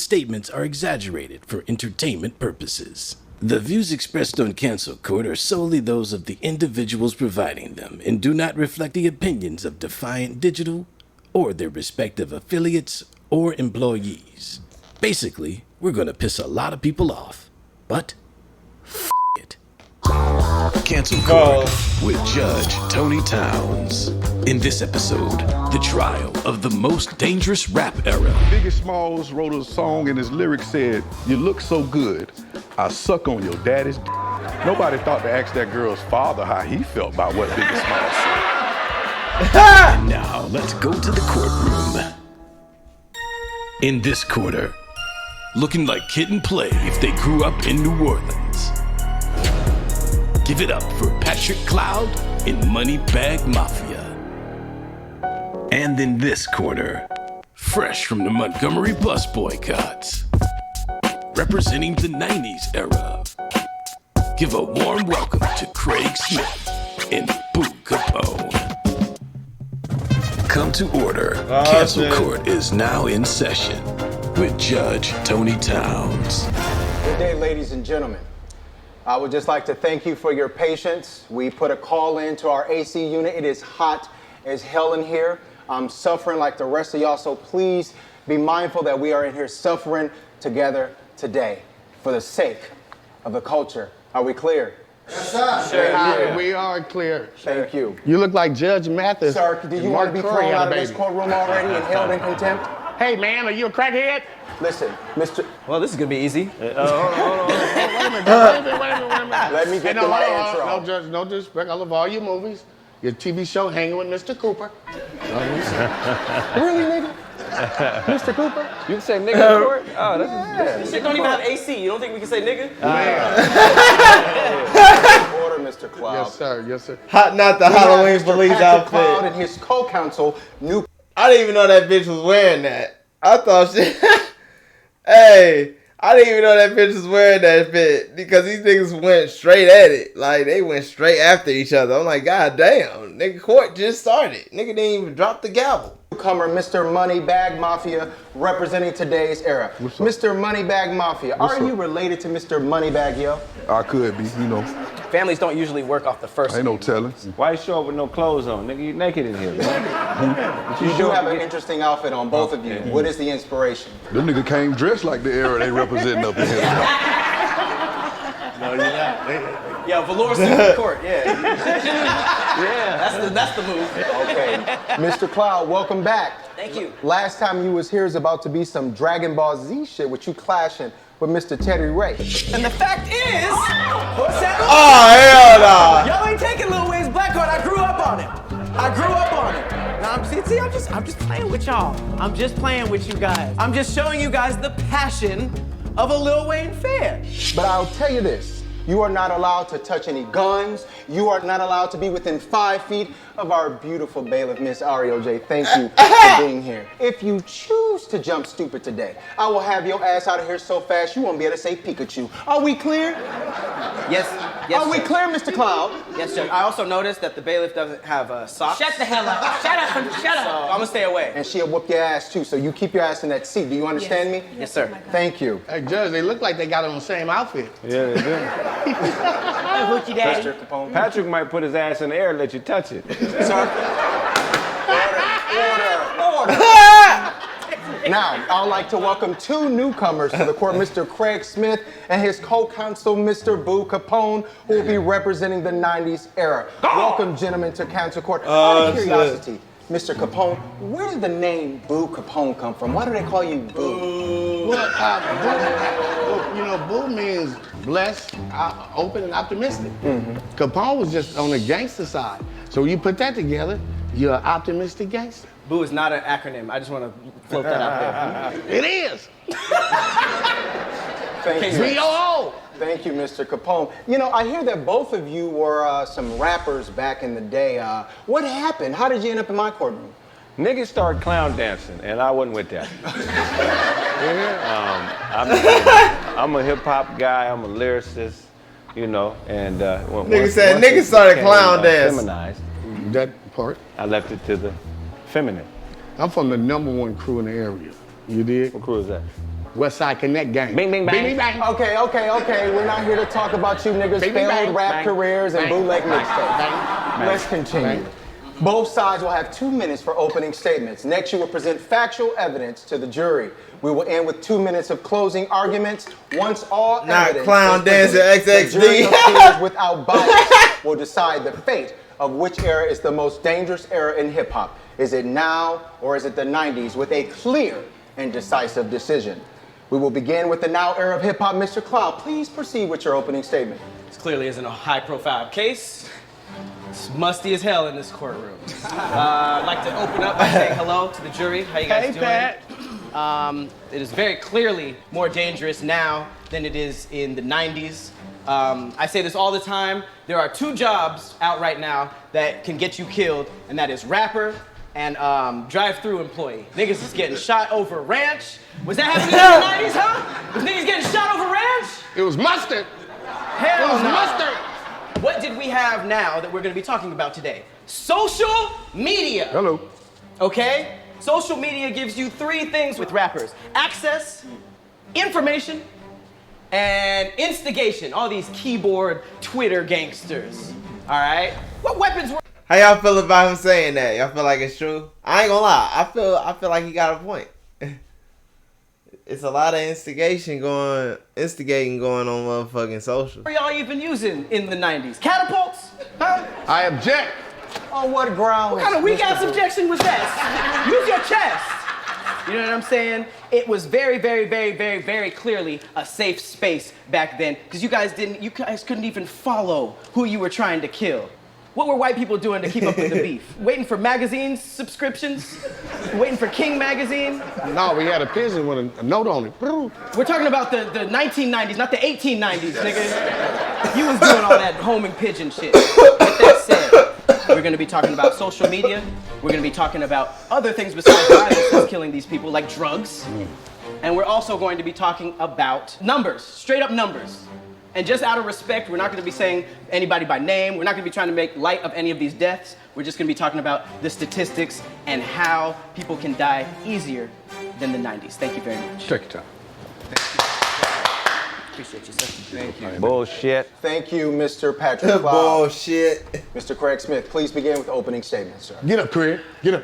statements are exaggerated for entertainment purposes. The views expressed on Cancel Court are solely those of the individuals providing them and do not reflect the opinions of Defiant Digital or their respective affiliates or employees. Basically, we're gonna piss a lot of people off, but it. Cancel Court with Judge Tony Towns. In this episode, the trial of the most dangerous rap era. Biggie Smalls wrote a song and his lyrics said, "You look so good, I suck on your daddy's d." Nobody thought to ask that girl's father how he felt about what Biggie Smalls said. And now, let's go to the courtroom. In this quarter, looking like Kid and Play if they grew up in New Orleans. Give it up for Patrick Cloud in Moneybag Mafia. And in this corner, fresh from the Montgomery bus boycotts, representing the 90s era, give a warm welcome to Craig Smith and Boo Capone. Come to order. Cancel Court is now in session with Judge Tony Towns. Good day, ladies and gentlemen. I would just like to thank you for your patience. We put a call in to our AC unit. It is hot as hell in here. I'm suffering like the rest of y'all, so please be mindful that we are in here suffering together today for the sake of the culture. Are we clear? Yes, sir. Sure. We are clear. Thank you. You look like Judge Mathis. Sir, do you want to be thrown out of this courtroom already and held in contempt? Hey, man, are you a crackhead? Listen, Mr. Well, this is gonna be easy. Wait a minute. Let me get to my intro. No, Judge, no disrespect. I love all your movies. Your TV show, Hanging with Mr. Cooper. Really, nigga? Mr. Cooper? You can say nigga in court? Oh, that's Yeah. shit don't even have AC. You don't think we can say nigga? Order, Mr. Cloud. Yes, sir. Yes, sir. Not the We have Halloween Mr. police Patrick Cloud outfit. and his co-counsel, New. I didn't even know that bitch was wearing that. I thought shit. Hey, I didn't even know that bitch was wearing that fit because these niggas went straight at it. Like, they went straight after each other. I'm like, God damn, nigga, court just started. Nigga didn't even drop the gavel. Newcomer, Mr. Moneybag Mafia, representing today's era. Mr. Moneybag Mafia, are you related to Mr. Moneybag, yo? I could be, you know, Families don't usually work off the first. ain't no telling. Why you show up with no clothes on? Nigga, you naked in here, man. You do have an interesting outfit on, both of you. What is the inspiration? Them niggas came dressed like the era they representing up in here. No, you're not. Yeah, velour suit in court. Yeah. Yeah, that's the move. Okay. Mr. Cloud, welcome back. Thank you. Last time you was here is about to be some Dragon Ball Z shit with you clashing with Mr. Teddy Ray. And the fact is, what's that? Oh, hell no. Y'all ain't taking Lil Wayne's black card. I grew up on it. Now I'm just playing with y'all. I'm just playing with you guys. I'm just showing you guys the passion of a Lil Wayne fan. But I'll tell you this. You are not allowed to touch any guns. You are not allowed to be within 5 feet of our beautiful bailiff, Miss Ariel J. Thank you for being here. If you choose to jump stupid today, I will have your ass out of here so fast you won't be able to say Pikachu. Are we clear? Yes. Are we Judge. clear, Mr. Cloud? Yes, Judge. I also noticed that the bailiff doesn't have socks. Shut the hell up. Shut up. Shut So up. I'm gonna stay away. And she'll whoop your ass too, so you keep your ass in that seat. Do you understand me? Yes, sir. Thank you. Hey, Judge, they look like they got on the same outfit. Yeah, they do. Hoochie daddy. Mr. Capone. Patrick might put his ass in the air and let you touch it. Order. Now, I'd like to welcome 2 newcomers to the court, Mr. Craig Smith and his co-counsel, Mr. Boo Capone, who will be representing the 90s era. Welcome, gentlemen, to Council Court. Out of curiosity, Mr. Capone, where did the name Boo Capone come from? Why do they call you Boo? Well, you know, Boo means blessed, open, and optimistic. Capone was just on the gangster side. So when you put that together, you're an optimistic gangster. Boo is not an acronym. I just want to float that out there. It is. Thank you. B-O-O. Thank you, Mr. Capone. You know, I hear that both of you were some rappers back in the day. What happened? How did you end up in my courtroom? Niggas started clown dancing, and I wasn't with that. I'm a hip hop guy. I'm a lyricist, you know, and Nigga said niggas started clown dancing. Feminized. That part. I left it to the feminine. I'm from the #1 crew in the area. You dig? What crew is that? West Side Connect gang. Bing, bing, bang. Bing, bing, bang. Okay. We're not here to talk about you niggas' Bing, bing, failed bang, rap bang, careers and bang, bootleg bang, mixtapes. bang, Let's continue. Both sides will have 2 minutes for opening statements. Next, you will present factual evidence to the jury. We will end with 2 minutes of closing arguments. Once all Not evidence clown is dancer presented, XXD. the jury of peers without bias will decide the fate of which era is the most dangerous era in hip hop. Is it now or is it the 90s, with a clear and decisive decision? We will begin with the now era of hip hop. Mr. Cloud, please proceed with your opening statement. This clearly isn't a high-profile case. It's musty as hell in this courtroom. I'd like to open up by saying hello to the jury. How you guys doing? Pat. It is very clearly more dangerous now than it is in the 90s. I say this all the time. There are 2 jobs out right now that can get you killed, and that is rapper and drive-through employee. Niggas is getting shot over ranch. Was that happening in the 90s, huh? Was niggas getting shot over ranch? It was mustard. Hell It was no. mustard. What did we have now that we're gonna be talking about today? Social media. Hello. Okay? Social media gives you 3 things with rappers: access, information, and instigation. All these keyboard Twitter gangsters. All right? What weapons were How y'all feel about him saying that? Y'all feel like it's true? I ain't gonna lie. I feel like he got a point. It's a lot of instigating going on motherfucking social. y'all even using in the 90s? Catapults? Huh? I object. On what grounds? What kind of weak ass Mr. Booth? objection was that? Use your chest. You know what I'm saying? It was very, very, very, very, very clearly a safe space back then, because you guys couldn't even follow who you were trying to kill. What were white people doing to keep up with the beef? Waiting for magazine subscriptions? Waiting for King magazine? No, we had a pigeon with a note on it. We're talking about the 1990s, not the 1890s, nigga. You was doing all that homing pigeon shit. With that said, we're gonna be talking about social media. We're gonna be talking about other things besides violence that's killing these people, like drugs. And we're also going to be talking about numbers, straight up numbers. And just out of respect, we're not gonna be saying anybody by name. We're not gonna be trying to make light of any of these deaths. We're just gonna be talking about the statistics and how people can die easier than the 90s. Thank you very much. Take your time. Appreciate you, sir. Thank you. Bullshit. Thank you, Mr. Patrick Cloud. Bullshit. Mr. Craig Smith, please begin with opening statements, sir. Get up, Craig. Get up.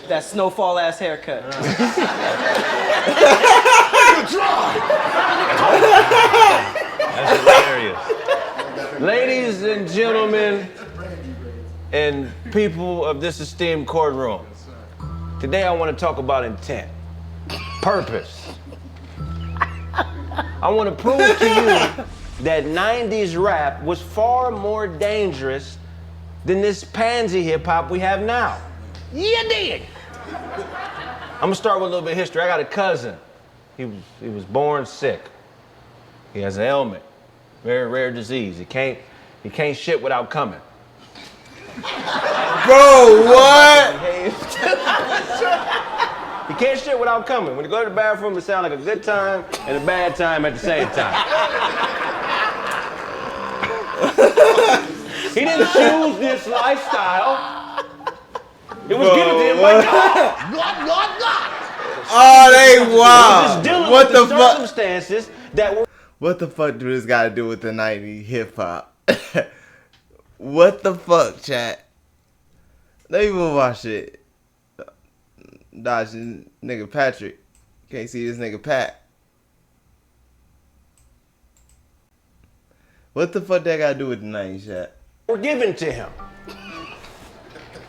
That snowfall ass haircut. That's hilarious. Ladies and gentlemen, and people of this esteemed courtroom, today I want to talk about intent, purpose. I want to prove to you that 90s rap was far more dangerous than this pansy hip hop we have now. You dig? I'm gonna start with a little bit of history. I got a cousin. He was born sick. He has an ailment, very rare disease. He can't shit without coming. Bro, what? He can't shit without coming. When you go to the bathroom, it sounds like a good time and a bad time at the same time. He didn't choose this lifestyle. It was given to him by God. God. Oh, they He was wild. just dealing What with the the fuck? circumstances that were. What the fuck do this got to do with the 90s hip hop? What the fuck, chat? Let me move our shit. Dodge this nigga Patrick. Can't see this nigga Pat. What the fuck that got to do with the 90s, chat? Were given to him.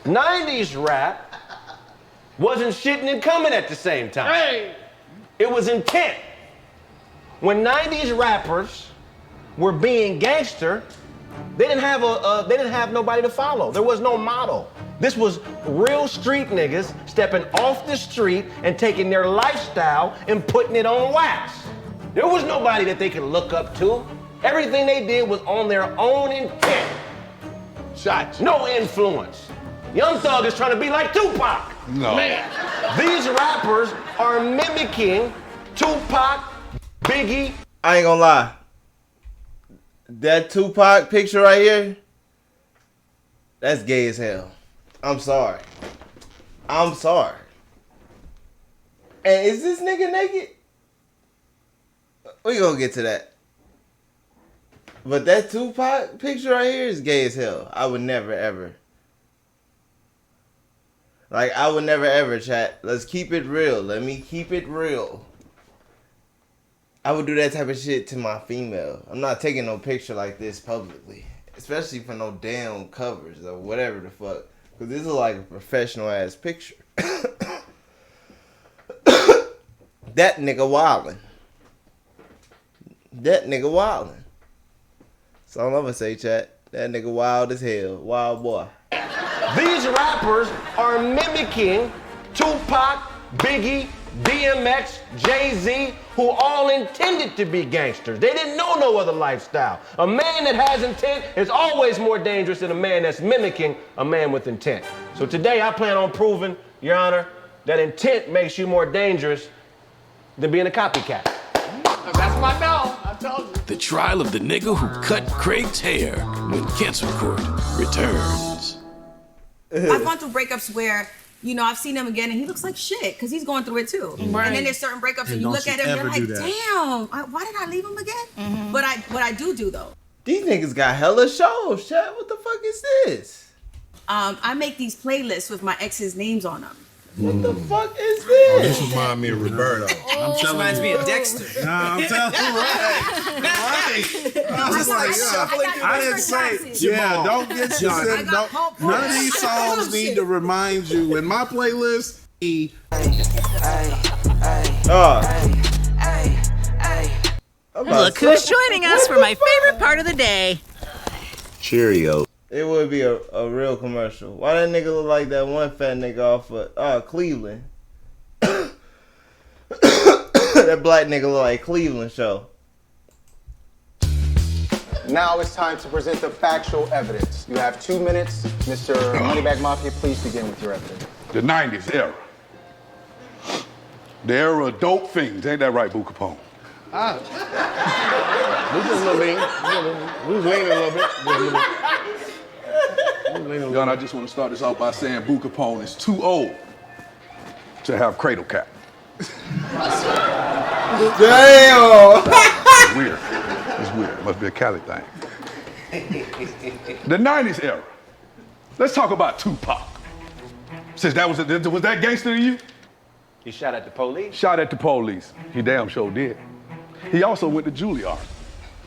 90s rap wasn't shitting and coming at the same time. Hey! It was intent. When 90s rappers were being gangster, they didn't have nobody to follow. There was no model. This was real street niggas stepping off the street and taking their lifestyle and putting it on wax. There was nobody that they could look up to. Everything they did was on their own intent. Shot you. No influence. Young Thug is trying to be like Tupac. No. Man, these rappers are mimicking Tupac, Biggie. I ain't gonna lie. That Tupac picture right here, that's gay as hell. I'm sorry. I'm sorry. And is this nigga naked? We gonna get to that. But that Tupac picture right here is gay as hell. I would never ever. Like, I would never ever, chat. Let's keep it real. Let me keep it real. I would do that type of shit to my female. I'm not taking no picture like this publicly. Especially for no damn covers or whatever the fuck. Because this is like a professional ass picture. That nigga wildin'. That nigga wildin'. That's all I'm gonna say, chat. That nigga wild as hell. Wild boy. These rappers are mimicking Tupac, Biggie, DMX, Jay-Z, who all intended to be gangsters. They didn't know no other lifestyle. A man that has intent is always more dangerous than a man that's mimicking a man with intent. So today I plan on proving, Your Honor, that intent makes you more dangerous than being a copycat. That's my dog. I told you. The trial of the nigga who cut Craig's hair when Cancel Court returns. I've gone through breakups where, you know, I've seen him again and he looks like shit because he's going through it too. Right. And then there's certain breakups and you look at him and you're like, damn, why did I leave him again? Mm-hmm. But what I do though. These niggas got hella shows, chat. What the fuck is this? I make these playlists with my ex's names on them. What the fuck is this? This reminds me of Roberto. I'm telling reminds me of Dexter. Nah, I'm telling you, right. I was like, I didn't say, yeah, don't get yourself, none of these songs need to remind you. In my playlist, Look who's joining us for my favorite part of the day. Cheerio. It would be a real commercial. Why that nigga look like that one fat nigga off of Cleveland? That black nigga look like Cleveland show. Now it's time to present the factual evidence. You have 2 minutes. Mr. Moneybag Mafia, please begin with your evidence. The 90s era. The era of dope things. Ain't that right, Boo Capone? We just a little lean. We was leaning a little bit. John, I just want to start this off by saying Boo Capone is too old to have cradle cap. Damn! It's weird. It's weird. Must be a Cali thing. The 90s era. Let's talk about Tupac. Since was that gangster to you? He shot at the police. Shot at the police. He damn sure did. He also went to Juilliard.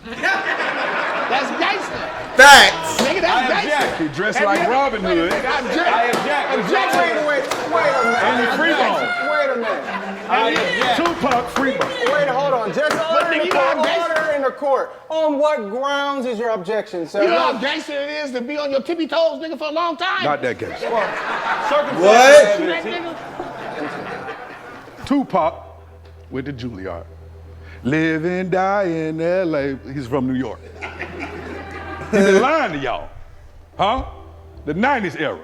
That's gangster. Facts! Nigga, that's gangster. He dressed like Robin Hood. I object. Wait a minute. And he freeball. Wait a minute. Tupac freeball. Wait, hold on. Just nigga, you know I'm order in the court. On what grounds is your objection, sir? You know how gangster it is to be on your tippy toes, nigga, for a long time? Not that gangster. What? Tupac went to Juilliard. Live and die in L.A. He's from New York. He been lying to y'all. Huh? The 90s era.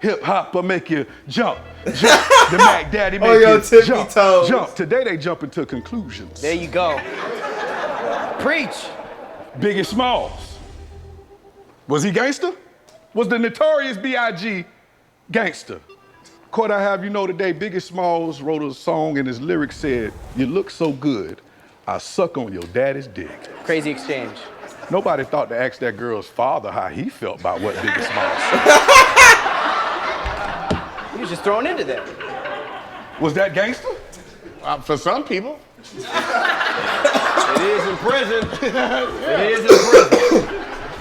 Hip hop will make you jump. The Mac Daddy make your you tippy jump. toes. Jump. Today they jump into conclusions. There you go. Preach. Biggie Smalls. Was he gangster? Was the Notorious B.I.G. gangster? Court, I have you know today, Biggie Smalls wrote a song and his lyrics said, "You look so good, I suck on your daddy's dick." Crazy exchange. Nobody thought to ask that girl's father how he felt about what Biggie Smalls said. He was just thrown into that. Was that gangster? For some people. It is in prison. It is in prison.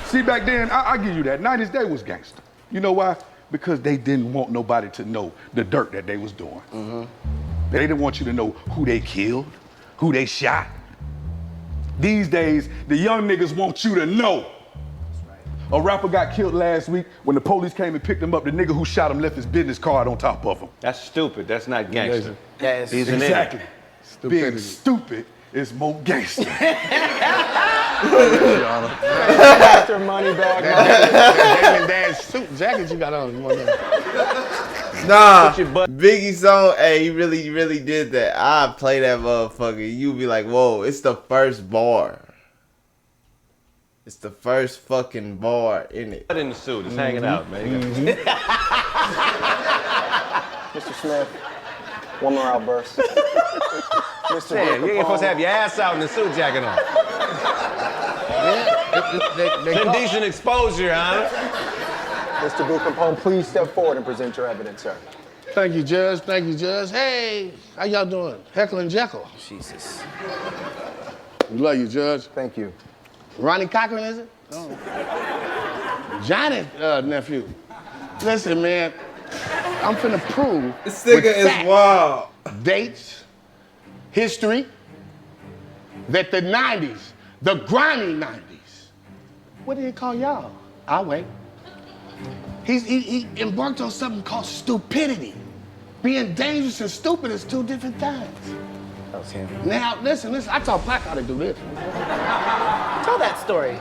See, back then, I give you that. 90s, they was gangster. You know why? Because they didn't want nobody to know the dirt that they was doing. Mm-hmm. They didn't want you to know who they killed, who they shot. These days, the young niggas want you to know. A rapper got killed last week. When the police came and picked him up, the nigga who shot him left his business card on top of him. That's stupid. That's not gangster. Yes. He's an Exactly. idiot. Being stupid is more gangster. Mr. Moneybag Mafia. Damon Dad's suit jacket you got on. You want that? Nah, Biggie song, hey, he really did that. I play that motherfucker. You be like, whoa, it's the first bar. It's the first fucking bar in it. In the suit, it's hanging out, man. Mr. Smith. One more outburst. Mr. Damn, you ain't supposed to have your ass out in the suit jacket on. Indecent exposure, huh? Mr. Boo Capone, please step forward and present your evidence, sir. Thank you, Judge. Thank you, Judge. Hey, how y'all doing? Heckle and Jekyll. Jesus. We love you, Judge. Thank you. Ronnie Cochran, is it? Oh. Johnny's nephew. Listen, man, I'm finna prove. This nigga is wild. Dates, history, that the 90s, the grimy 90s, what did he call y'all? I'll wait. He embarked on something called stupidity. Being dangerous and stupid is two different things. That was him. Now, listen, I taught Pac how to do this. Tell that story.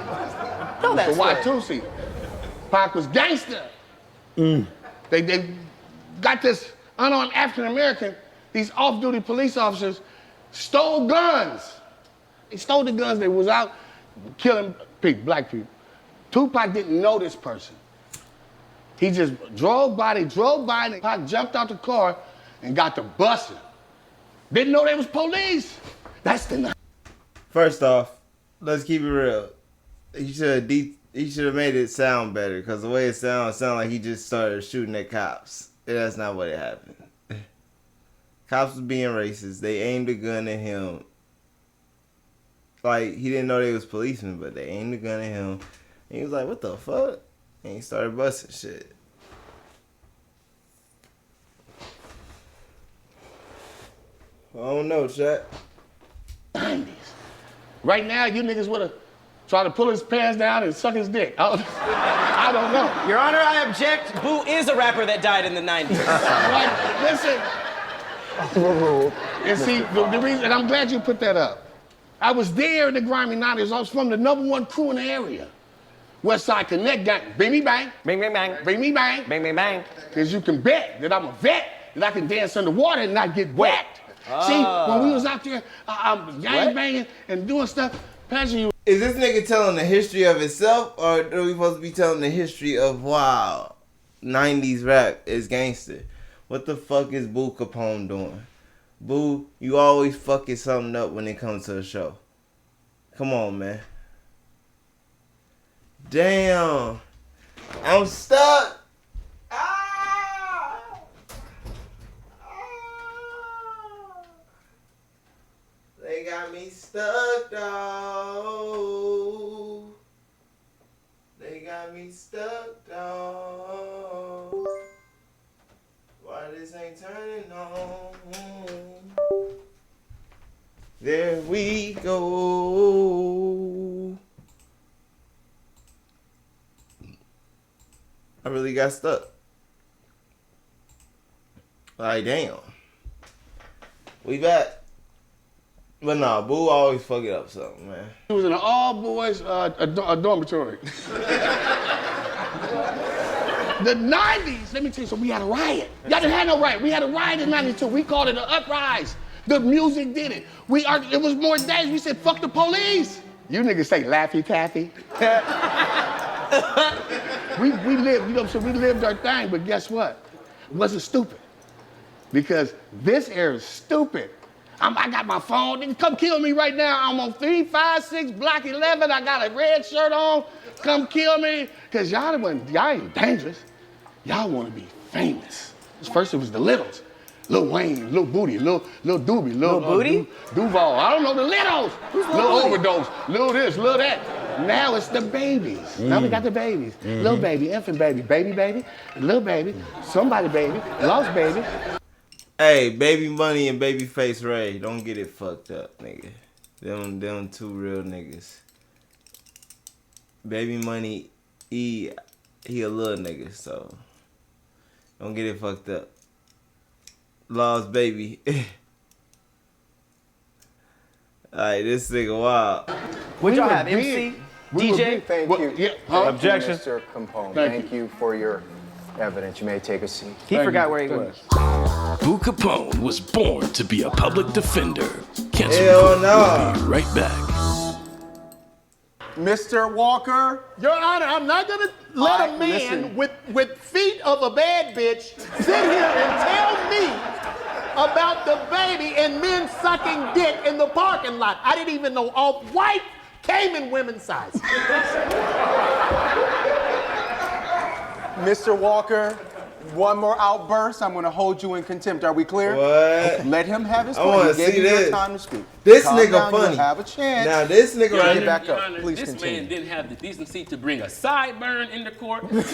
Tell that story. Y2C. Pac was gangster. They got this unarmed African-American, these off-duty police officers stole guns. They stole the guns. They was out killing people, black people. Tupac didn't know this person. He just drove by, and Pac jumped out the car and got to busting. Didn't know they was police. That's the... First off, let's keep it real. He should have made it sound better, because the way it sounds like he just started shooting at cops. That's not what happened. Cops was being racist. They aimed a gun at him. Like, he didn't know they was policemen, but they aimed a gun at him. And he was like, what the fuck? And he started busting shit. I don't know, chat. 90s. Right now, you niggas would have tried to pull his pants down and suck his dick. I don't know. Your Honor, I object. Boo is a rapper that died in the 90s. Like, listen. And see, the reason, and I'm glad you put that up. I was there in the grimy 90s. I was from the #1 crew in the area. West Side Connect Gang. Bing me bang. Bing, bing, bang. Bing me bang. Bing, bing, bang. Because you can bet that I'm a vet, that I can dance underwater and not get wet. See, when we was out there gang banging and doing stuff, Passion, you. Is this nigga telling the history of himself, or are we supposed to be telling the history of, wow, 90s rap is gangster? What the fuck is Boo Capone doing? Boo, you always fucking something up when it comes to a show. Come on, man. Damn. I'm stuck. They got me stuck, though. They got me stuck, though. Why this ain't turning on? There we go. I really got stuck. Like, damn. We back. But nah, Boo always fuck it up something, man. He was in an all-boys dormitory. The 90s, let me tell you something, we had a riot. Y'all didn't have no riot. We had a riot in 92. We called it an uprise. The music did it. It was more days. We said, fuck the police. You niggas say Laffy Taffy. we lived, you know what I'm saying? We lived our thing, but guess what? It wasn't stupid. Because this era is stupid. I got my phone. Nigga, come kill me right now. I'm on 356 Block 11. I got a red shirt on. Come kill me. Because y'all ain't dangerous. Y'all want to be famous. First it was the Littles. Lil Wayne, Lil Booty, Lil Doobie, Lil Booty? Duval. I don't know, the Littles. Lil Overdose, Lil this, Lil that. Now it's the babies. Now we got the babies. Lil baby, infant baby, baby, little baby, somebody baby, lost baby. Hey, Baby Money and Babyface Ray, don't get it fucked up, nigga. Them two real niggas. Baby Money, he a little nigga, so don't get it fucked up. Lost Baby. Alright, this nigga wild. What y'all have, MC? DJ? Thank you. Yeah, Objection. Mr. Capone, thank you for your evidence. You may take a seat. He forgot where he was. Boo Capone was born to be a public defender. Hell no. We'll be right back. Mr. Walker. Your Honor, I'm not gonna let a man with feet of a bad bitch sit here and tell me about the baby and men sucking dick in the parking lot. I didn't even know Off-White came in women's size. Mr. Walker, one more outburst, I'm gonna hold you in contempt. Are we clear? What? Okay, let him have his I point. wanna He gave see you your this. time to speak. This Calm nigga down, funny. You'll have a chance. Now this nigga Your right Honor, here. back up. Honor, Please this continue. man didn't have the decency to bring a sideburn into court. Not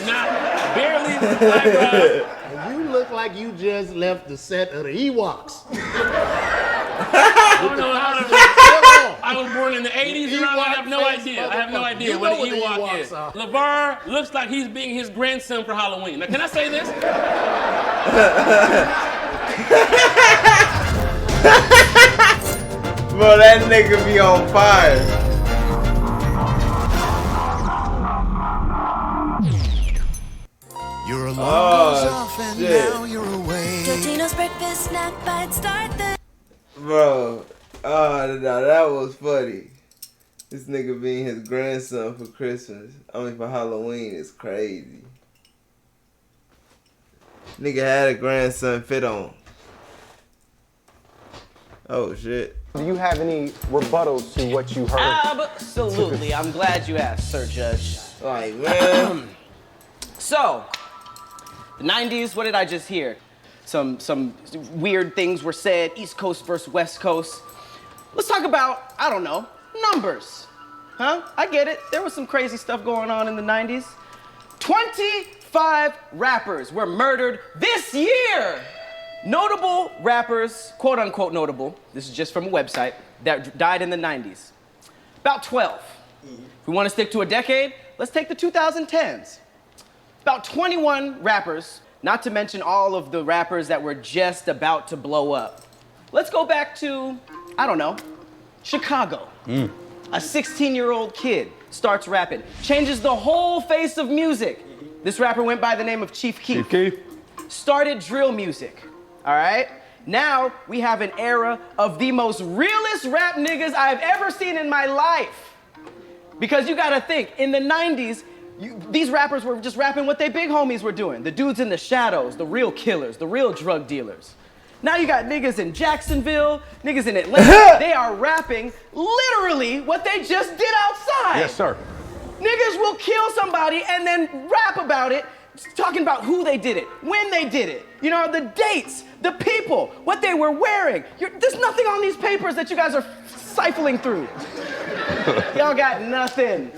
barely eyebrow. And you look like you just left the set of the Ewoks. I don't know how to. I was born in the 80s, and I have no idea. I have no idea what an Ewok is. LeVar looks like he's being his grandson for Halloween. Now, can I say this? Bro, that nigga be on fire. Your alarm Oh, goes off and shit. now you're awake. Totino's breakfast snack bite start the. Bro, oh, no, that was funny. This nigga being his grandson for Christmas, for Halloween is crazy. Nigga had a grandson fit on. Oh, shit. Do you have any rebuttals to what you heard? Absolutely. I'm glad you asked, Sir Judge. Like, man. So, the 90s, what did I just hear? Some weird things were said, East Coast versus West Coast. Let's talk about, I don't know, numbers. Huh? I get it. There was some crazy stuff going on in the 90s. 25 rappers were murdered this year. Notable rappers, quote unquote notable, this is just from a website, that died in the 90s. About 12. If we want to stick to a decade, let's take the 2010s. About 21 rappers, not to mention all of the rappers that were just about to blow up. Let's go back to, I don't know, Chicago. A 16-year-old kid starts rapping, changes the whole face of music. This rapper went by the name of Chief Keef. Chief Keef? Started drill music, all right? Now we have an era of the most realest rap niggas I've ever seen in my life. Because you gotta think, in the 90s, these rappers were just rapping what they big homies were doing. The dudes in the shadows, the real killers, the real drug dealers. Now you got niggas in Jacksonville, niggas in Atlanta. They are rapping literally what they just did outside. Yes, sir. Niggas will kill somebody and then rap about it, talking about who they did it, when they did it, you know, the dates, the people, what they were wearing. There's nothing on these papers that you guys are siphoning through. Y'all got nothing.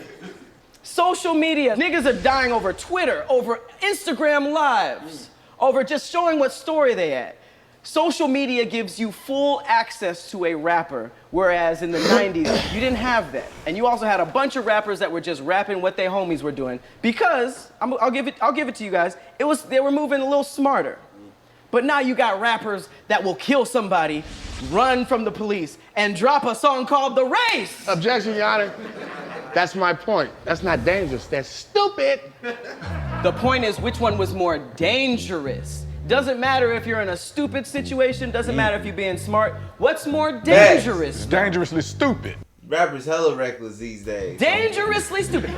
Social media, niggas are dying over Twitter, over Instagram lives, over just showing what story they had. Social media gives you full access to a rapper, whereas in the 90s, you didn't have that. And you also had a bunch of rappers that were just rapping what their homies were doing because, I'll give it to you guys, they were moving a little smarter. But now you got rappers that will kill somebody, run from the police, and drop a song called The Race. Objection, Your Honor. That's my point. That's not dangerous. That's stupid. The point is, which one was more dangerous? Doesn't matter if you're in a stupid situation, doesn't matter if you're being smart. What's more dangerous? It's dangerously stupid. Rappers hella reckless these days. Dangerously stupid.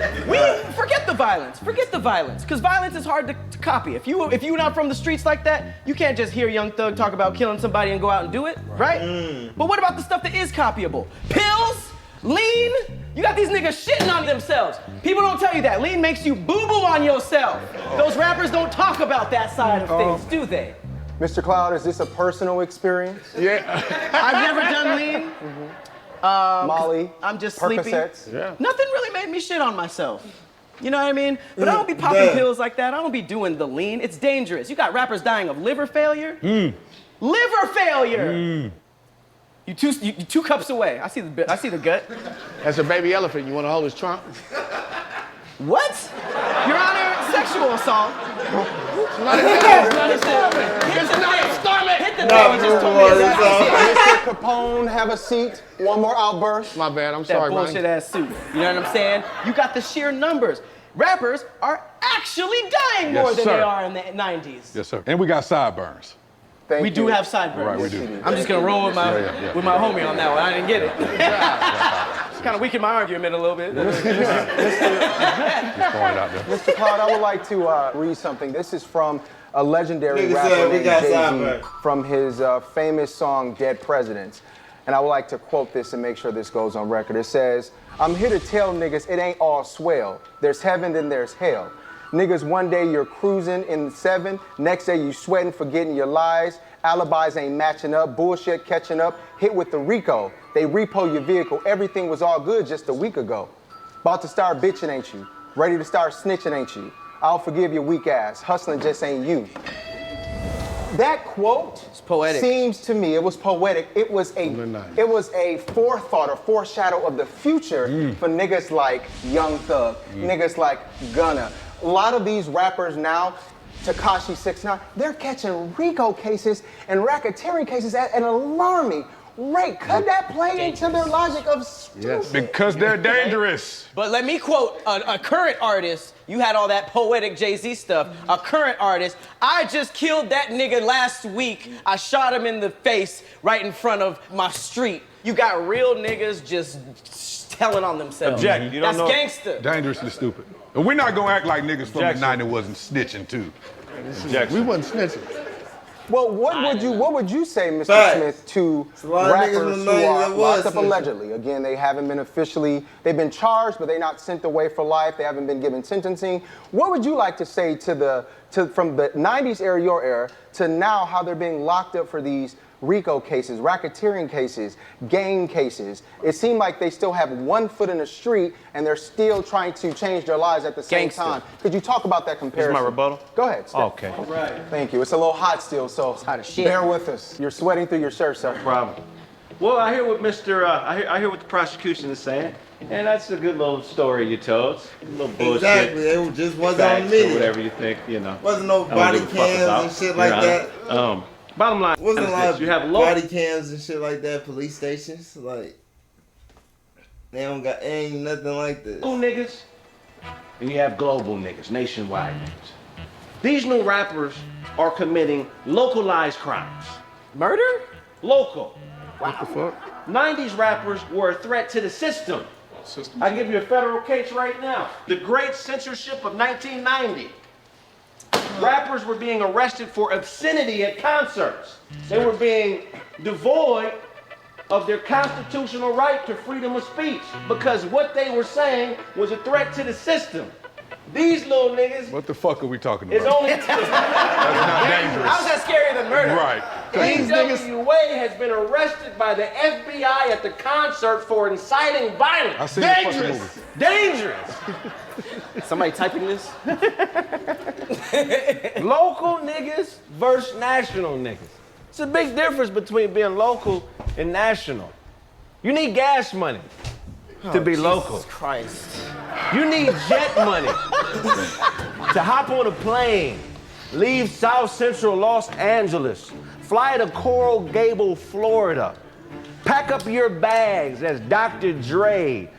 Forget the violence. Forget the violence. Because violence is hard to copy. If you're not from the streets like that, you can't just hear Young Thug talk about killing somebody and go out and do it, right? But what about the stuff that is copyable? Pills? Lean? You got these niggas shitting on themselves. People don't tell you that. Lean makes you boo-boo on yourself. Those rappers don't talk about that side of things, do they? Mr. Cloud, is this a personal experience? Yeah. I've never done lean. Molly, I'm just sleepy. Percocets. Yeah. Nothing really made me shit on myself. You know what I mean? But I don't be popping pills like that. I don't be doing the lean. It's dangerous. You got rappers dying of liver failure. Liver failure! You two cups away. I see the gut. That's a baby elephant. You want to hold his trunk? What? Your Honor, sexual assault. It's not a stomach. Hit the thing you just told me. Mr. Capone, have a seat. One more outburst. My bad. I'm That sorry, bullshit Ronnie. ass suit. You know what I'm saying? You got the sheer numbers. Rappers are actually dying more than they are in the 90s. Yes, sir. And we got sideburns. We do have sideburns. Right, we do. I'm just gonna roll with my homie on that one. I didn't get it. It's kind of weakened my argument a little bit. Just throwing it out there. Mr. Cloud, I would like to read something. This is from a legendary Nigga rapper said we named got Jay-Z sidetracked. from his famous song Dead Presidents. And I would like to quote this and make sure this goes on record. It says, "I'm here to tell niggas it ain't all swell. There's heaven, then there's hell. Niggas, one day you're cruising in 7, next day you sweating, forgetting your lies. Alibis ain't matching up, bullshit catching up, hit with the Rico. They repo your vehicle, everything was all good just a week ago. About to start bitching, ain't you? Ready to start snitching, ain't you? I'll forgive your weak ass, hustling just ain't you." That quote poetic. seems to me, it was poetic. It was a forethought or foreshadow of the future for niggas like Young Thug, niggas like Gunna. A lot of these rappers now, Tekashi 6ix9ine, they're catching RICO cases and racketeering cases at an alarming rate. Could that play into their logic of stupid? Yes. Because they're dangerous. But let me quote a current artist. You had all that poetic Jay-Z stuff. A current artist. "I just killed that nigga last week. I shot him in the face right in front of my street." You got real niggas just telling on themselves. Object. You don't That's know. gangster. Dangerously stupid. And we're not gonna act like niggas from the 90s wasn't snitching too. We wasn't snitching. Well, what would you say, Mr. Facts. Smith, to a lot of niggas rappers in who the 90s are that was locked up snitching. allegedly? Again, they haven't been they've been charged, but they're not sent away for life. They haven't been given sentencing. What would you like to say from the 90s era, your era, to now how they're being locked up for these RICO cases, racketeering cases, gang cases? It seemed like they still have one foot in the street and they're still trying to change their lives at the same time. Could you talk about that comparison? This is my rebuttal? Go ahead. Steph. Okay. Right. Thank you. It's a little hot still, so bear with us. You're sweating through your shirt, sir. No problem. Well, I hear what I hear what the prosecution is saying, and that's a good little story you told. A little bullshit. Exactly. It just wasn't on Facts me. Or whatever you think, you know. Wasn't no I don't body give a fuck cams about, and shit Your like Honor. that. Bottom line Wasn't is a lot this. of You have body cams and shit like that. Police stations, like they ain't nothing like this. local niggas, and you have global niggas, nationwide niggas. These new rappers are committing localized crimes. Murder? Local. What the fuck? 90s rappers were a threat to the system. I give you a federal case right now. The great censorship of 1990. Rappers were being arrested for obscenity at concerts. They were being devoid of their constitutional right to freedom of speech because what they were saying was a threat to the system. These little niggas What the fuck are we talking is about? only That's not dangerous. How's that scarier than murder? Right. NWA has been arrested by the FBI at the concert for inciting violence. I seen the fucking movie. Dangerous. Somebody typing this? Local niggas versus national niggas. It's a big difference between being local and national. You need gas money to be local. Jesus Christ. You need jet money to hop on a plane, leave South Central Los Angeles, fly to Coral Gable, Florida, pack up your bags as Dr. Dre.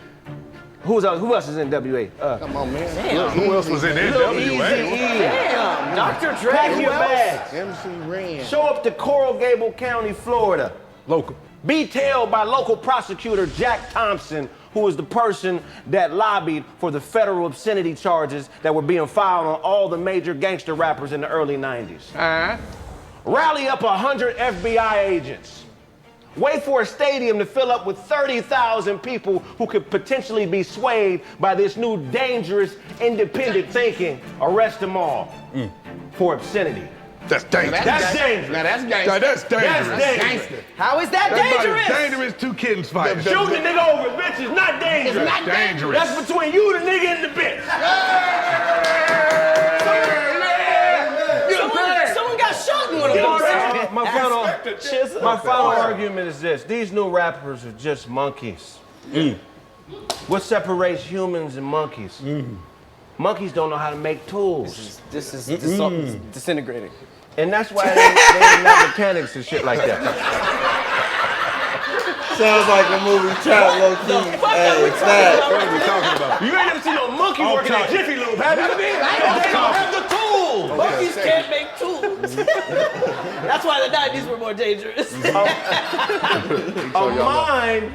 Who else is in NWA? Come on, man. Damn. Who else was in NWA? Damn. Dr. Dre. Pack your Who else? bags. MC Ren. Show up to Coral Gable County, Florida. Local. Be tailed by local prosecutor Jack Thompson, who was the person that lobbied for the federal obscenity charges that were being filed on all the major gangster rappers in the early 90s. Rally up 100 FBI agents. Wait for a stadium to fill up with 30,000 people who could potentially be swayed by this new dangerous independent thinking. Arrest them all for obscenity. That's dangerous. That's dangerous. Now that's gangster. That's dangerous. That's dangerous. How is that That's dangerous? about as dangerous two kittens fighting. Shooting the nigga over, bitch, is not dangerous. It's not dangerous. That's between you, the nigga, and the bitch. Someone got shot in one of those. My final argument is this. These new rappers are just monkeys. What separates humans and monkeys? Monkeys don't know how to make tools. This is disintegrating. And that's why they ain't not mechanics and shit like that. Sounds like a movie trap, low key. Hey, fact. What are we talking about? You ain't never seen no monkey working at Jiffy Lube, have you? They don't have the tools. Monkeys can't make tools. That's why the 90s were more dangerous. A mind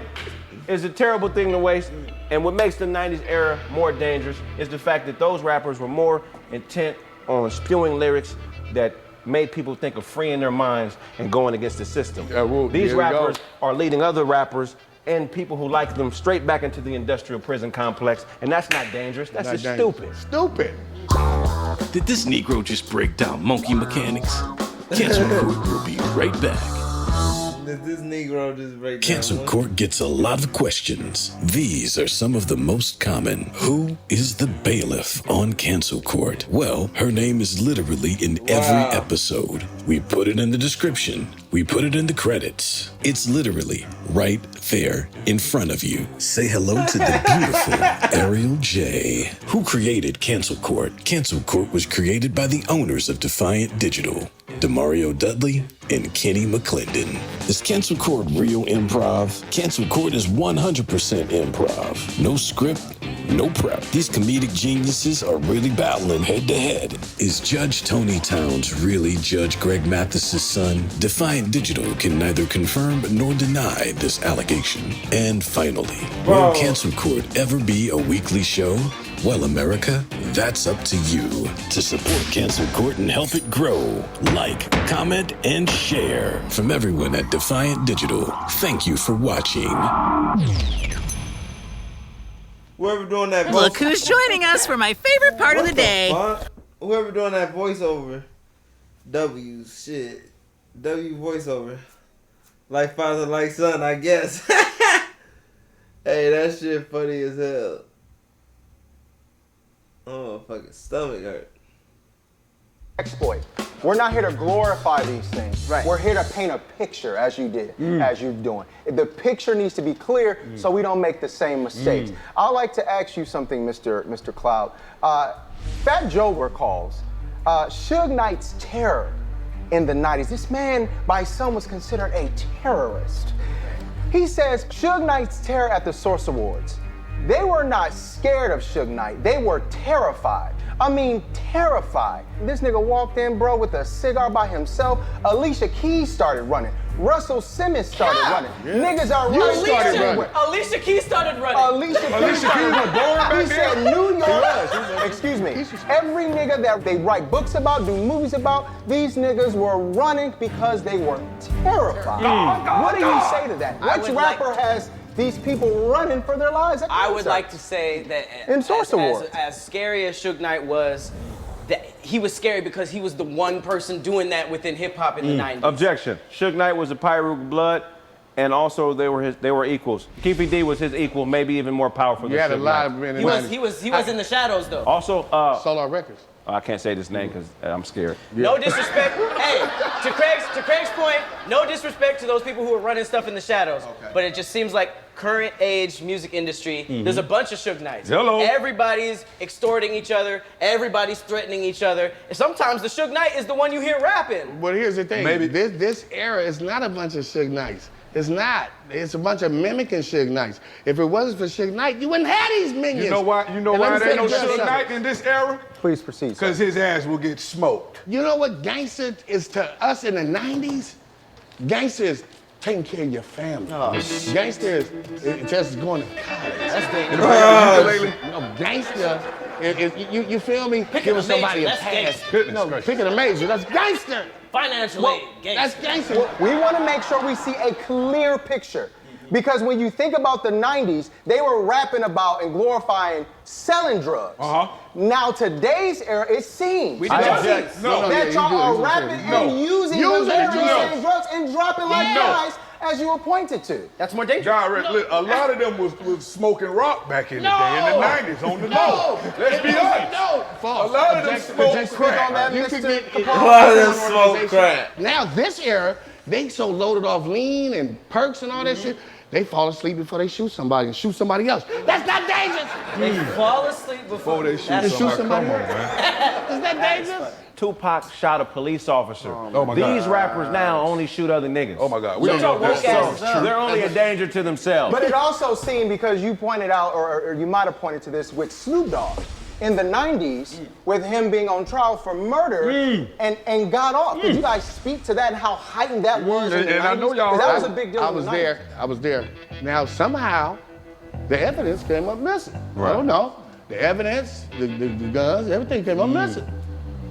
is a terrible thing to waste. And what makes the 90s era more dangerous is the fact that those rappers were more intent on spewing lyrics that made people think of freeing their minds and going against the system. These here we go. rappers are leading other rappers and people who like them straight back into the industrial prison complex, and that's not dangerous, that's just stupid. Stupid. Did this Negro just break down monkey mechanics? Cancel Court will be right back. Did this Negro just break down? Cancel Court gets a lot of questions. These are some of the most common. Who is the bailiff on Cancel Court? Well, her name is literally in every episode. We put it in the description. We put it in the credits. It's literally right there in front of you. Say hello to the beautiful Ariel J. Who created Cancel Court? Cancel Court was created by the owners of Defiant Digital, Demario Dudley and Kenny McClendon. Is Cancel Court real improv? Cancel Court is 100% improv. No script, no prep. These comedic geniuses are really battling head to head. Is Judge Tony Towns really Judge Greg Mathis's son? Defiant Digital can neither confirm nor deny this allegation. And finally, will Cancel Court ever be a weekly show? Well, America, that's up to you. To support Cancel Court and help it grow, like, comment, and share. From everyone at Defiant Digital, thank you for watching. Whoever doing that Look who's joining us for my favorite part of the day. Whoever doing that voiceover. W voiceover. Like father, like son, I guess. Hey, that shit funny as hell. Oh, my fucking stomach hurt. Exploit. We're not here to glorify these things. Right. We're here to paint a picture, as you did, as you're doing. The picture needs to be clear so we don't make the same mistakes. I'd like to ask you something, Mr. Cloud. Fat Joe recalls Suge Knight's terror in the 90s. This man, by some, was considered a terrorist. He says Suge Knight's terror at the Source Awards. They were not scared of Suge Knight. They were terrified. I mean, terrified. This nigga walked in, bro, with a cigar by himself. Alicia Keys started running. Russell Simmons started running. Niggas are running. Alicia Keys started running. Alicia Keys was born back then. He said New York. Excuse me. Every nigga that they write books about, do movies about, these niggas were running because they were terrified. What do you say to that? Which rapper has these people running for their lives? I would like to say that in Source Awards, as scary as Suge Knight was, that he was scary because he was the one person doing that within hip hop in the 90s. Objection. Suge Knight was a Pyruga blood, and also they were equals. Keefy D was his equal, maybe even more powerful than Suge Knight. You had a lot of men in the 90s. He was in the shadows though. Also, Solar Records. I can't say this name because I'm scared. No disrespect. Hey, to Craig's point, no disrespect to those people who are running stuff in the shadows. But it just seems like current age music industry, there's a bunch of Suge Knights. Hello. Everybody's extorting each other. Everybody's threatening each other. And sometimes the Suge Knight is the one you hear rapping. But here's the thing. Maybe. This era is not a bunch of Suge Knights. It's not. It's a bunch of mimicking Suge Knights. If it wasn't for Suge Knight, you wouldn't have these minions. You know why? You know why there ain't no Suge Knight in this era? Please proceed. Because his ass will get smoked. You know what gangster is to us in the 90s? Gangster is taking care of your family. Gangster is just going to college. That's dangerous. Gangster, you feel me? Giving somebody a pass. Picking a major, that's gangster. Financial aid, gangster. That's gangster. We want to make sure we see a clear picture. Because when you think about the 90s, they were rapping about and glorifying selling drugs. Now today's era, it seems that y'all are rapping and using the very same drugs and dropping like guys as you were pointed to. That's more dangerous. A lot of them was smoking rock back in the day, in the 90s, on the low. Let's be honest. False. A lot of them smoked crack. A lot of them smoke crack. Now this era, they so loaded off lean and perks and all that shit, they fall asleep before they shoot somebody and shoot somebody else. That's not dangerous. They fall asleep before they shoot somebody. Come on, man. Is that dangerous? Tupac shot a police officer. Oh my God. These rappers now only shoot other niggas. Oh my God. We don't know if that's true. They're only a danger to themselves. But it also seemed, because you pointed out, or you might have pointed to this with Snoop Dogg in the 90s, with him being on trial for murder and got off. Could you guys speak to that and how heightened that was in the 90s? I know y'all. That was a big deal. I was there. Now somehow, the evidence came up missing. I don't know. The evidence, the guns, everything came up missing.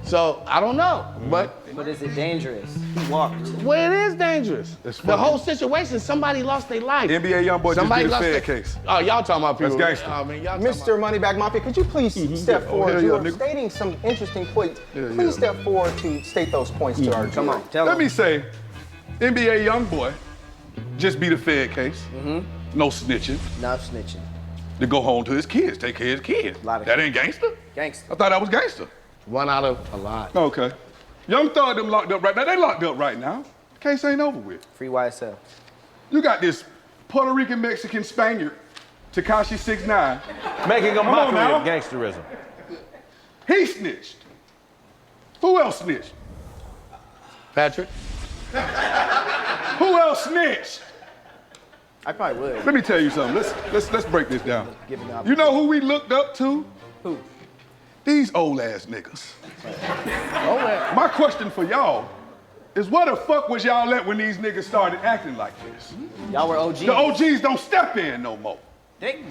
So I don't know. But But is it dangerous? He walked. Well, it is dangerous. It's The funny. whole situation, somebody lost their life. NBA YoungBoy just beat a lost Fed their- case. Oh, y'all talking about people. That's gangster. Oh, man, y'all Mr. Moneybag Mafia, could you please step forward? hell You yeah, were nigga. stating some interesting points. Yeah, Please yeah. step forward to state those points to our Come jury. on, tell Let him. me say, NBA YoungBoy just beat a Fed case. No snitching. Not snitching. To go home to his kids, take care of his kids. Lot of That ain't gangster? Gangster. I thought that was gangster. One out of a lot. Okay. Young Thug them locked up right now. They locked up right now. Case ain't over with. Free YSL. You got this Puerto Rican Mexican Spaniard, Tekashi 6ix9ine. Making a Come on mockery now. of gangsterism. He snitched. Who else snitched? Patrick? Who else snitched? I probably would. Let me tell you something. Let's break this down. Give me the You know who we looked up to? Who? These old ass niggas. My question for y'all is where the fuck was y'all at when these niggas started acting like this? Y'all were OGs. The OGs don't step in no more.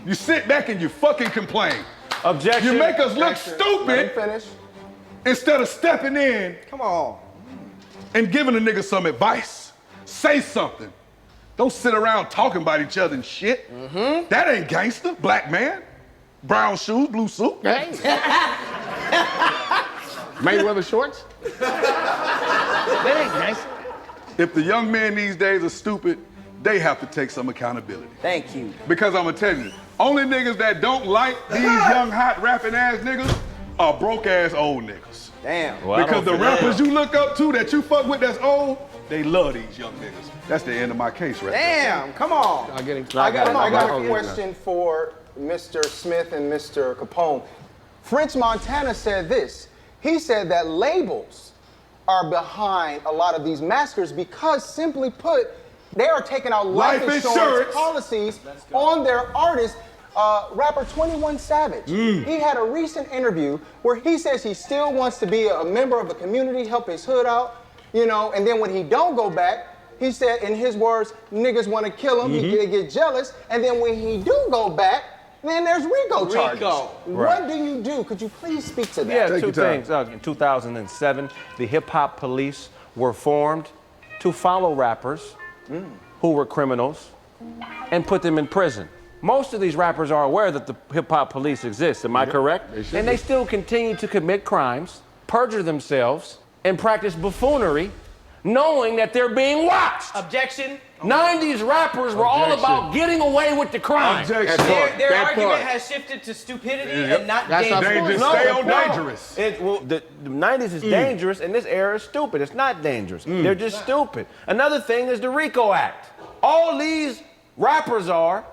You sit back and you fucking complain. Objection. You make us look Let him stupid finish. instead of stepping in Come on. and giving a nigga some advice. Say something. Don't sit around talking about each other and shit. That ain't gangster, black man. Brown shoes, blue suit. Hey. Mayweather shorts? That ain't gangster. If the young men these days are stupid, they have to take some accountability. Thank you. Because I'm gonna tell you, only niggas that don't like these young, hot, rapping ass niggas are broke ass old niggas. Damn. Well, I Because don't the feel- rappers you look up to that you fuck with that's old, they love these young niggas. That's the end of my case right there. Damn, come on. I got a question for Mr. Smith and Mr. Capone. French Montana said this. He said that labels are behind a lot of these massacres because, simply put, they are taking out life insurance policies on their artists. Rapper 21 Savage. He had a recent interview where he says he still wants to be a member of the community, help his hood out, you know, and then when he don't go back, he said, in his words, niggas want to kill him, they get jealous, and then when he do go back, then there's RICO charges. What do you do? Could you please speak to that? Yeah, two things. In 2007, the hip hop police were formed to follow rappers who were criminals and put them in prison. Most of these rappers are aware that the hip hop police exists, am I correct? And they still continue to commit crimes, perjure themselves, and practice buffoonery, knowing that they're being watched. Objection. 90s rappers were all about getting away with the crime. Their argument has shifted to stupidity and not dangerous. Dangerous. The 90s is dangerous, and this era is stupid. It's not dangerous. They're just stupid. Another thing is the RICO Act. All these rappers are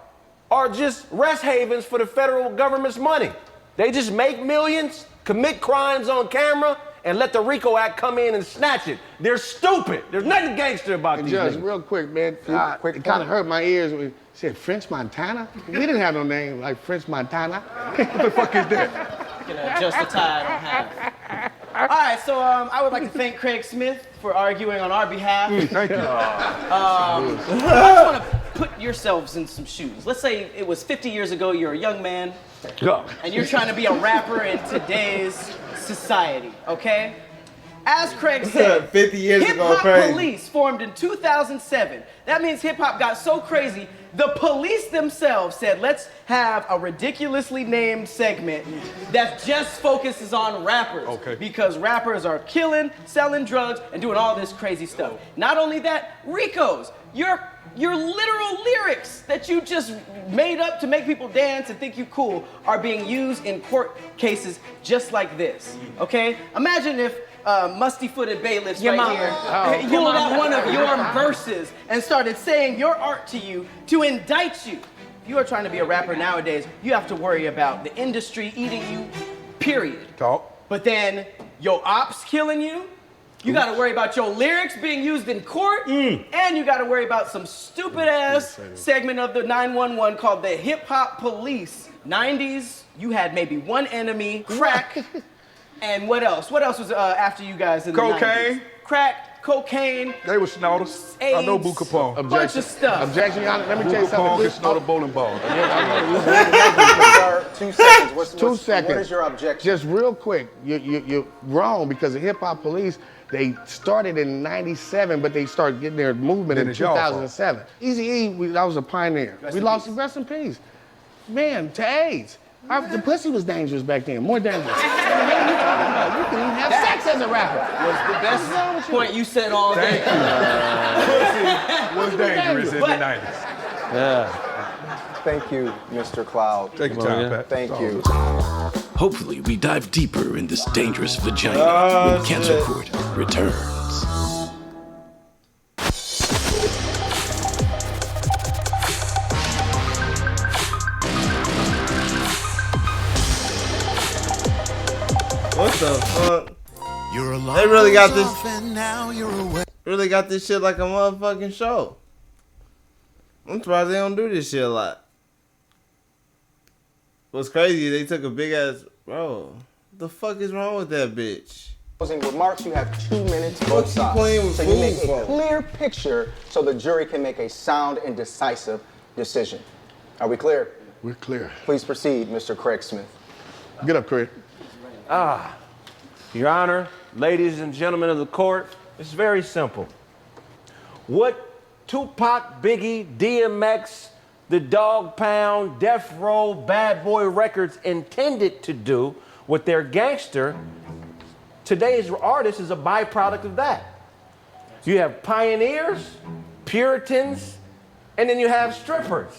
just rest havens for the federal government's money. They just make millions, commit crimes on camera, and let the RICO Act come in and snatch it. They're stupid. There's nothing gangster about these Judge, niggas. real quick, man. It kind of hurt my ears when he said French Montana. We didn't have no name like French Montana. What the fuck is that? You can adjust the tie I don't have. All right, so I would like to thank Craig Smith for arguing on our behalf. Thank you. I just want to put yourselves in some shoes. Let's say it was 50 years ago, you're a young man, and you're trying to be a rapper in today's society, okay? As Craig said, 50 years ago, hip-hop crazy. police formed in 2007. That means hip-hop got so crazy, the police themselves said, let's have a ridiculously named segment that just focuses on rappers. Okay. Because rappers are killing, selling drugs, and doing all this crazy stuff. Not only that, RICOs, your literal lyrics that you just made up to make people dance and think you cool are being used in court cases just like this, okay? Imagine if musty-footed bailiffs pulled out one of your verses and started saying your art to you to indict you. If you are trying to be a rapper nowadays, you have to worry about the industry eating you, period. Talk. But then your ops killing you, you gotta worry about your lyrics being used in court, and you gotta worry about some stupid ass segment of the 911 called the Hip Hop Police. 90s, you had maybe one enemy, crack, and what else? What else was after you guys in the 90s? Cocaine. Crack, cocaine, They were snorters. I know Boo Capone. bunch of stuff. Objection, Your Honor. Let me Boo tell you Capone something. can snort a bowling ball. Sir, 2 seconds. 2 seconds. What is your objection? Just real quick, you're wrong because the hip hop police, They started in '97, but they started getting their movement Then in it's y'all fault. 2007. Eazy-E, I was a pioneer. We lost the rest in peace. Man, to AIDS. The pussy was dangerous back then, more dangerous. What are you talking about? You can even have sex as a rapper. Was the best point you said all day. Pussy was dangerous in the 90s. Yeah. Thank you, Mr. Cloud. Take your time, Pat. Thank you. Hopefully, we dive deeper in this dangerous vagina when Cancel Court returns. What the fuck? They really got this. Really got this shit like a motherfucking show. I'm surprised they don't do this shit a lot. What's crazy, they took a big ass. Bro, what the fuck is wrong with that bitch? Closing remarks, you have 2 minutes both What's he sides. playing with so you food make a for? clear picture so the jury can make a sound and decisive decision. Are we clear? We're clear. Please proceed, Mr. Craig Smith. Get up, Craig. Your Honor, ladies and gentlemen of the court, it's very simple. What Tupac, Biggie, DMX, the Dog Pound, Death Row, Bad Boy Records intended to do with their gangster, today's artist is a byproduct of that. You have pioneers, Puritans, and then you have strippers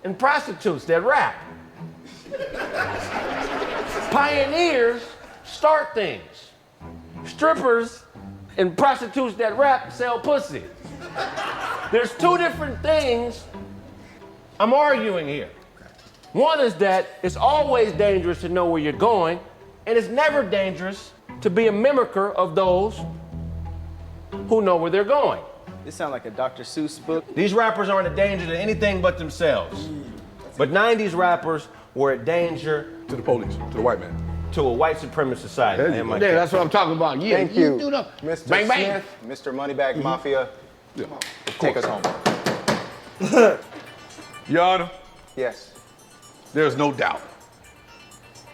and prostitutes that rap. Pioneers start things. Strippers and prostitutes that rap sell pussy. There's two different things I'm arguing here. One is that it's always dangerous to know where you're going, and it's never dangerous to be a mimicker of those who know where they're going. This sounds like a Dr. Seuss book. These rappers aren't a danger to anything but themselves. But 90s rappers were a danger To the police, to the white man. to a white supremacist society. There you go. Yeah, that's what I'm talking about. Yeah, Thank you, do the Mr. bang, bang. Smith, Mr. Moneybag Mafia. Yeah. Take us home. Your Honor, Yes. there's no doubt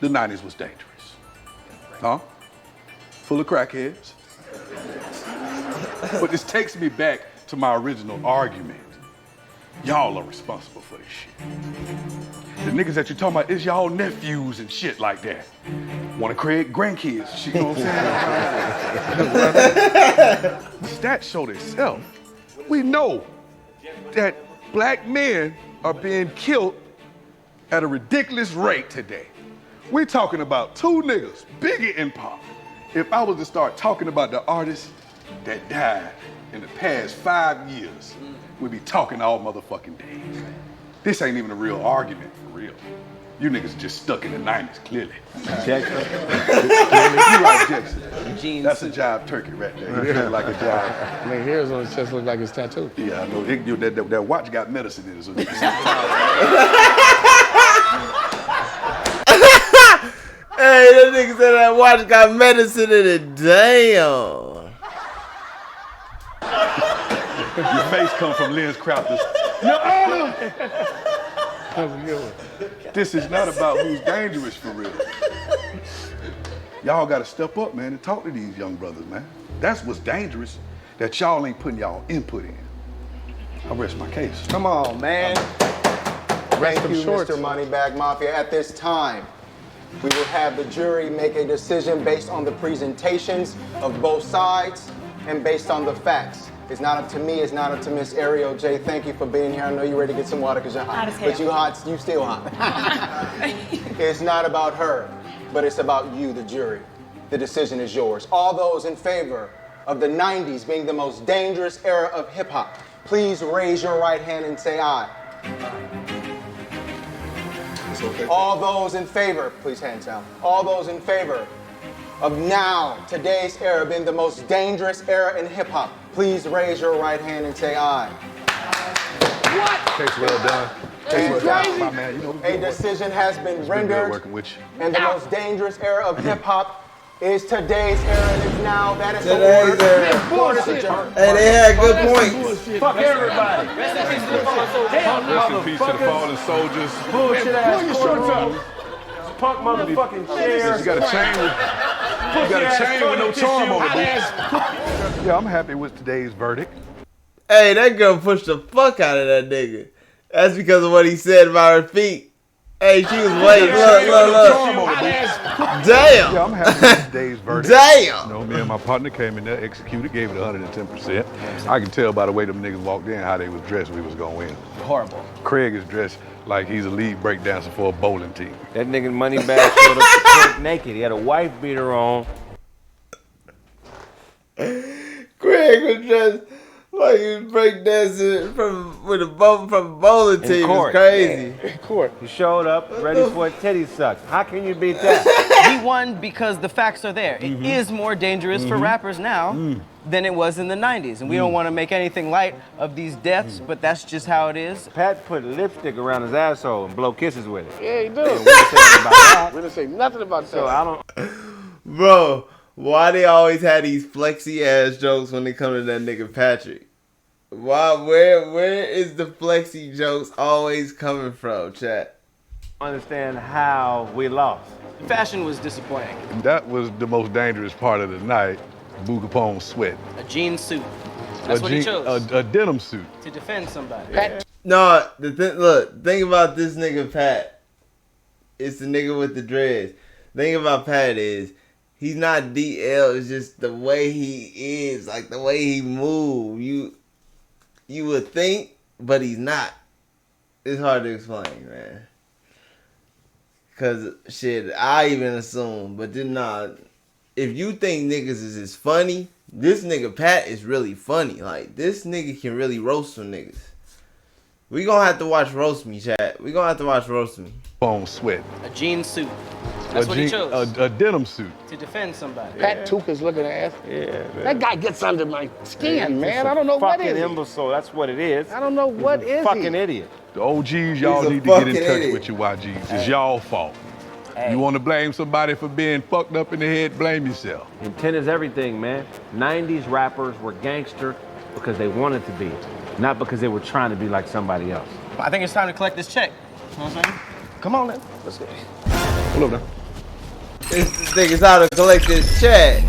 the 90s was dangerous. Huh? Full of crackheads. But this takes me back to my original argument. Y'all are responsible for this shit. The niggas that you're talking about is y'all nephews and shit like that. Want to create grandkids, shit, you know what I'm saying? The stats show themselves. We know that black men are being killed at a ridiculous rate today. We're talking about two niggas, Biggie and Pop. If I was to start talking about the artists that died in the past 5 years, we'd be talking all motherfucking day. This ain't even a real argument, for real. You niggas just stuck in the 90s, clearly. Jackson. You right, Jackson. That's a jive turkey right there. You feel like a jive. I mean, hairs on his chest look like his tattoo. Yeah, I know. That watch got medicine in it, so you can see. Hey, that nigga said that watch got medicine in it. Damn. Your face come from Lens Crafters. Your Honor! That's a good one. This is not about who's dangerous for real. Y'all gotta step up, man, and talk to these young brothers, man. That's what's dangerous, that y'all ain't putting y'all input in. I rest my case. Come on, man. Thank them you, shorts. Mr. Moneybag Mafia. At this time, we will have the jury make a decision based on the presentations of both sides and based on the facts. It's not up to me, it's not up to Miss Ariel J. Thank you for being here. I know you're ready to get some water because you're hot. Hot as hell. But you hot, you still hot. It's not about her, but it's about you, the jury. The decision is yours. All those in favor of the 90s being the most dangerous era of hip hop, please raise your right hand and say aye. All those in favor, please hands down. All those in favor of now, today's era being the most dangerous era in hip hop, please raise your right hand and say aye. Case well done. Case well done, my man. You know, A decision has been good rendered, working with you. and the most dangerous era of hip hop is today's era, and it's now. That is the Today's order. era. Court is adjourned. Hey, they had good points. Fuck everybody. Rest in peace to the fallen soldiers. Bullshit ass courtroom. Punk motherfucking chairs. You got a chain with You got a chain with no charm on it. Yeah, I'm happy with today's verdict. Hey, that girl pushed the fuck out of that nigga. That's because of what he said about her feet. Hey, she was waiting. Look. Damn. Yeah, I'm happy with today's verdict. Damn. You know, me and my partner came in there, executed, gave it 110%. I can tell by the way them niggas walked in how they was dressed we was gonna win. Horrible. Craig is dressed like he's a lead breakdancer for a bowling team. That nigga Moneybag showed up to court naked. He had a wife beater on. Craig was dressed like he was breakdancing from a bowling team. It's crazy. In court. He showed up ready for a titty suck. How can you beat that? He won because the facts are there. It is more dangerous for rappers now than it was in the 90s. And we don't want to make anything light of these deaths, but that's just how it is. Pat put lipstick around his asshole and blow kisses with it. Yeah, he do. We didn't say nothing about that. So I don't. Bro, why they always had these flexy ass jokes when they come to that nigga Patrick? Why? Where is the flexy jokes always coming from, chat? Understand how we lost. Fashion was disappointing. And that was the most dangerous part of the night. Boo Capone sweat. A jean suit. That's what he chose. A denim suit. To defend somebody. No, look, think about this nigga Pat. It's the nigga with the dreads. The thing about Pat is, he's not DL, it's just the way he is, like the way he move. You would think, but he's not. It's hard to explain, man. Cause shit, I even assume, but then nah. If you think niggas is as funny, this nigga Pat is really funny. Like, this nigga can really roast some niggas. We gonna have to watch Roast Me, chat. We gonna have to watch Roast Me. Capone sweat. A jean suit. That's what he chose. A denim suit. To defend somebody. Pat Tuca's looking at ass. Yeah, man. That guy gets under my skin, man. I don't know what is Fucking he. imbecile. That's what it is. I don't know what is Fucking he. idiot. The OGs, y'all He's a need to get in fucking touch idiot. with your YGs. It's y'all fault. Hey. You want to blame somebody for being fucked up in the head, blame yourself. Intent is everything, man. 90s rappers were gangster because they wanted to be, not because they were trying to be like somebody else. I think it's time to collect this check. You know what I'm saying? Come on, then. Let's go. Hold up now. This nigga's how to collect this check.